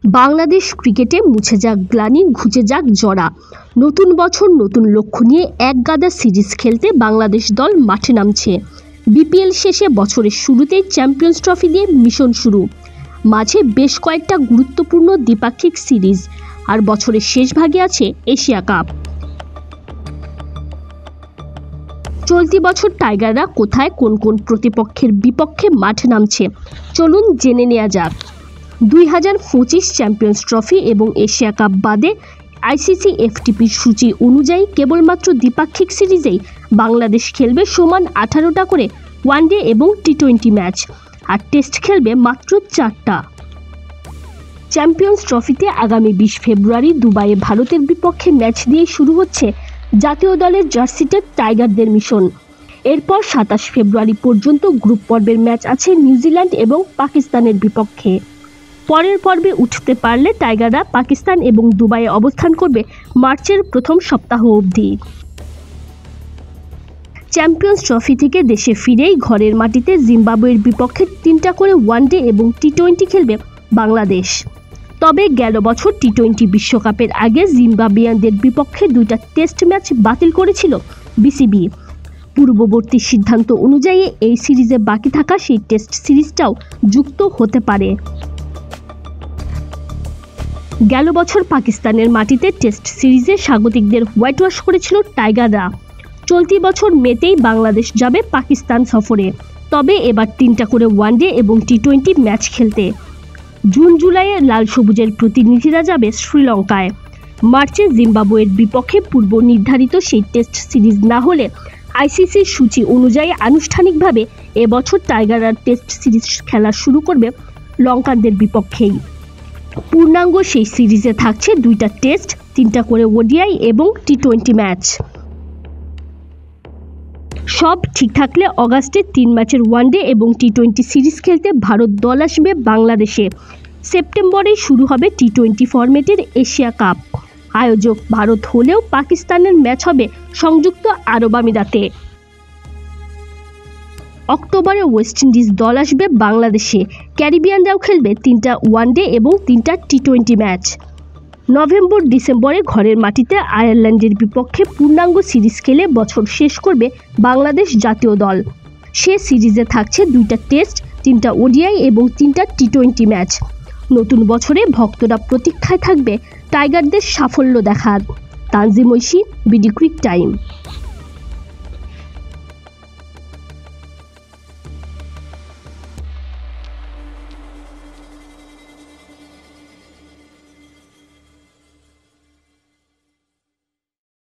বাংলাদেশ ক্রিকেটে মুছে যাক গ্লানি, ঘুচে যাক জরা। নতুন বছর নতুন লক্ষ্য নিয়ে এক গাদা সিরিজ খেলতে বাংলাদেশ দল মাঠে নামছে। বিপিএল শেষে বছরের শুরুতেই চ্যাম্পিয়ন্স ট্রফি দিয়ে মিশন শুরু। মাঝে বেশ কয়েকটা গুরুত্বপূর্ণ দ্বিপাক্ষিক সিরিজ, আর বছরের শেষ ভাগে আছে এশিয়া কাপ। চলতি বছর টাইগাররা কোথায় কোন কোন প্রতিপক্ষের বিপক্ষে মাঠে নামছে চলুন জেনে নেওয়া যাক। 2025 চ্যাম্পিয়ন্স ট্রফি এবং এশিয়া কাপ বাদে আইসিসি এফটিপির সূচি অনুযায়ী কেবলমাত্র দ্বিপাক্ষিক সিরিজেই বাংলাদেশ খেলবে সমান 18টা করে ওয়ানডে এবং টি20 ম্যাচ, আর টেস্ট খেলবে মাত্র 4টা। চ্যাম্পিয়ন্স ট্রফিতে আগামী 20 ফেব্রুয়ারি দুবাইয়ে ভারতের বিপক্ষে ম্যাচ দিয়ে শুরু হচ্ছে জাতীয় দলের জার্সিতে টাইগারদের মিশন। এরপর 27 ফেব্রুয়ারি পর্যন্ত গ্রুপ পর্বের ম্যাচ আছে নিউজিল্যান্ড এবং পাকিস্তানের বিপক্ষে। পরের পর্বে উঠতে পারলে টাইগাররা পাকিস্তান এবং দুবাইয়ে অবস্থান করবে মার্চের প্রথম সপ্তাহ অবধি। চ্যাম্পিয়ন্স ট্রফি থেকে দেশে ফিরেই ঘরের মাটিতে জিম্বাবুয়ের বিপক্ষে 3টা করে ওয়ানডে এবং টি20 খেলবে বাংলাদেশ। তবে গেল বছর টি20 বিশ্বকাপের আগে জিম্বাবুইয়ানদের বিপক্ষে 2টা টেস্ট ম্যাচ বাতিল করেছিল বিসিবি। পূর্ববর্তী সিদ্ধান্ত অনুযায়ী এই সিরিজে বাকি থাকা সেই টেস্ট সিরিজটাও যুক্ত হতে পারে। গেল বছর পাকিস্তানের মাটিতে টেস্ট সিরিজে স্বাগতিকদের হোয়াইট ওয়াশ করেছিল টাইগাররা। চলতি বছর মেতেই বাংলাদেশ যাবে পাকিস্তান সফরে, তবে এবার 3টা করে ওয়ানডে এবং টি20 ম্যাচ খেলতে। জুন জুলাইয়ে লাল সবুজের প্রতিনিধিরা যাবে শ্রীলঙ্কায়। মার্চে জিম্বাবুয়ের বিপক্ষে পূর্ব নির্ধারিত সেই টেস্ট সিরিজ না হলে আইসিসির সূচি অনুযায়ী আনুষ্ঠানিকভাবে এবছর টাইগাররা টেস্ট সিরিজ খেলা শুরু করবে লঙ্কানদের বিপক্ষেই। পূর্ণাঙ্গ সেই সিরিজে থাকছে 2টা টেস্ট, 3টা করে ওডিআই এবং টি20 ম্যাচ। সব ঠিক থাকলে অগাস্টে 3 ম্যাচের ওয়ানডে এবং টি20 সিরিজ খেলতে ভারত দল আসবে বাংলাদেশে। সেপ্টেম্বরেই শুরু হবে টি20 ফরম্যাটের এশিয়া কাপ। আয়োজক ভারত হলেও পাকিস্তানের ম্যাচ হবে সংযুক্ত আরব আমিরাতে। অক্টোবরে ওয়েস্ট ইন্ডিজ দল আসবে বাংলাদেশে। ক্যারিবিয়ানরাও খেলবে 3টা ওয়ানডে এবং 3টা টি20 ম্যাচ। নভেম্বর ডিসেম্বরে ঘরের মাটিতে আয়ারল্যান্ডের বিপক্ষে পূর্ণাঙ্গ সিরিজ খেলে বছর শেষ করবে বাংলাদেশ জাতীয় দল। সে সিরিজে থাকছে 2টা টেস্ট, 3টা ওডিআই এবং 3টা টি20 ম্যাচ। নতুন বছরে ভক্তরা প্রতীক্ষায় থাকবে টাইগারদের সাফল্য দেখার। Tanjim Oishi, BD cric time.